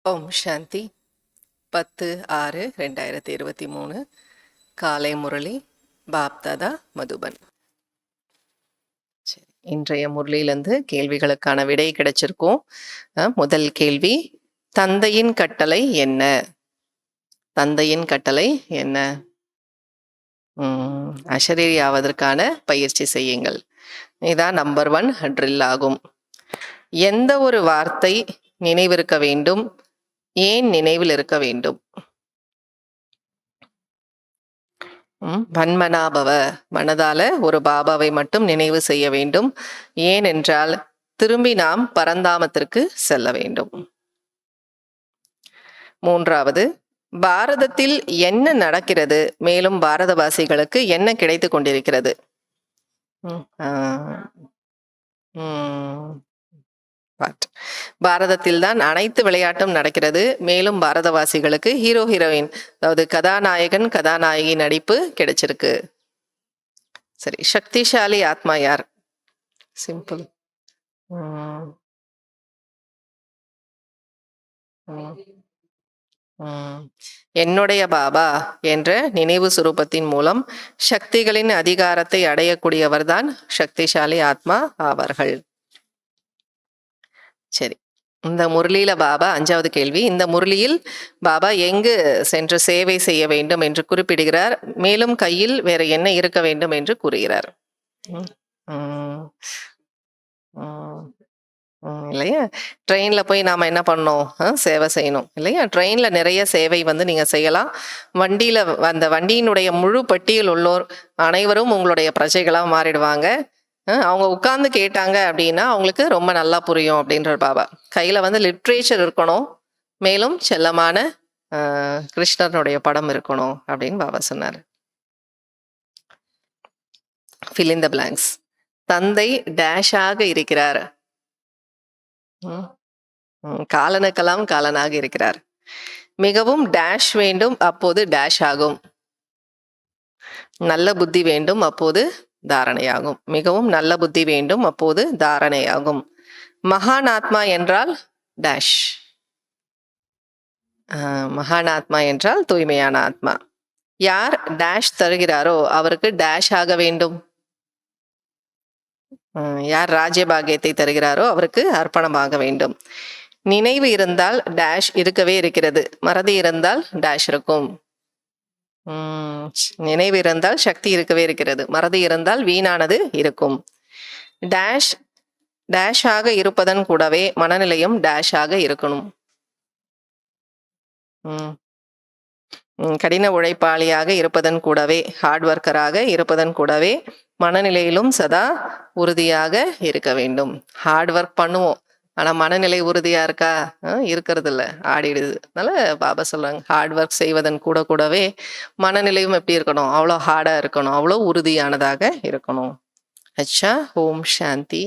ஓம் சாந்தி. 10/6/2023 காலை முரளி பாப்தாதா மதுபன். சரி, இன்றைய முரளியிலேருந்து கேள்விகளுக்கான விடை கிடைச்சிருக்கும். முதல் கேள்வி, தந்தையின் கட்டளை என்ன? தந்தையின் கட்டளை என்ன? அஷரீரி ஆவதற்கான பயிற்சி செய்யுங்கள். இதான் நம்பர் 1 ட்ரில் ஆகும். எந்த ஒரு வார்த்தை நினைவிருக்க வேண்டும்? ஏன் நினைவில் இருக்க வேண்டும்? வன்மனாபவ, மனதால ஒரு பாபாவை மட்டும் நினைவு செய்ய வேண்டும். ஏனென்றால் திரும்பி நாம் பரந்தாமத்திற்கு செல்ல வேண்டும். மூன்றாவது, பாரதத்தில் என்ன நடக்கிறது? மேலும் பாரதவாசிகளுக்கு என்ன கிடைத்து கொண்டிருக்கிறது? பாரதத்தில் தான் அனைத்து விளையாட்டும் நடக்கிறது. மேலும் பாரதவாசிகளுக்கு ஹீரோ ஹீரோயின், அதாவது கதாநாயகன் கதாநாயகி நடிப்பு கிடைச்சிருக்கு. சரி, சக்திசாலி ஆத்மா யார்? சிம்பிள். என்னுடைய பாபா என்ற நினைவு சுரூபத்தின் மூலம் சக்திகளின் அதிகாரத்தை அடையக்கூடியவர்தான் சக்திசாலி ஆத்மா ஆவார்கள். சரி, இந்த முரளியில பாபா 5வது கேள்வி, இந்த முரளியில் பாபா எங்கு சென்று சேவை செய்ய வேண்டும் என்று குறிப்பிடுகிறார். மேலும் கையில் வேற என்ன இருக்க வேண்டும் என்று கூறுகிறார். இல்லையா? ட்ரெயின்ல போய் நாம என்ன பண்ணோம்? சேவை செய்யணும் இல்லையா? ட்ரெயின்ல நிறைய சேவை நீங்க செய்யலாம். வண்டியில அந்த வண்டியினுடைய முழு பட்டியல் உள்ளோர் அனைவரும் உங்களுடைய பிரஜைகளா மாறிடுவாங்க. அவங்க உட்கார்ந்து கேட்டாங்க அப்படின்னா அவங்களுக்கு ரொம்ப நல்லா புரியும் அப்படின்ற பாபா. கையில லிட்ரேச்சர் இருக்கணும், மேலும் செல்லமான கிருஷ்ணனுடைய படம் இருக்கணும் அப்படின்னு பாபா சொன்னார். fill in the blanks. தந்தை டேஷாக இருக்கிறார். காலனுக்கெல்லாம் காலனாக இருக்கிறார். மிகவும் டேஷ் வேண்டும், அப்போது டேஷ் ஆகும். நல்ல புத்தி வேண்டும், அப்போது தாரணையாகும். மிகவும் நல்ல புத்தி வேண்டும், அப்போது தாரணையாகும். மகான் ஆத்மா என்றால் டேஷ். மகான் ஆத்மா என்றால் தூய்மையான ஆத்மா. யார் டேஷ் தருகிறாரோ அவருக்கு டேஷ் ஆக வேண்டும். யார் ராஜ்யபாகியத்தை தருகிறாரோ அவருக்கு அர்ப்பணமாக வேண்டும். நினைவு இருந்தால் டேஷ் இருக்கவே இருக்கிறது, மறதி இருந்தால் டேஷ் இருக்கும். நினைவு இருந்தால் சக்தி இருக்கவே இருக்கிறது, மறதி இருந்தால் வீணானது இருக்கும். டேஷ் டேஷாக இருப்பதன் கூடவே மனநிலையும் டேஷாக இருக்கணும். கடின உழைப்பாளியாக இருப்பதன் கூடவே, ஹார்ட் ஒர்க்கராக இருப்பதன் கூடவே மனநிலையிலும் சதா உறுதியாக இருக்க வேண்டும். ஹார்ட் ஒர்க் பண்ணுவோம், ஆனா மனநிலை உறுதியா இருக்கா? இருக்கிறது இல்லை, ஆடிடுது. அதனால பாபா சொல்றாங்க, ஹார்ட் ஒர்க் செய்வதன் கூடவே மனநிலையும் எப்படி இருக்கணும்? அவ்வளோ ஹார்டா இருக்கணும், அவ்வளோ உறுதியானதாக இருக்கணும். அச்சா, ஓம் சாந்தி.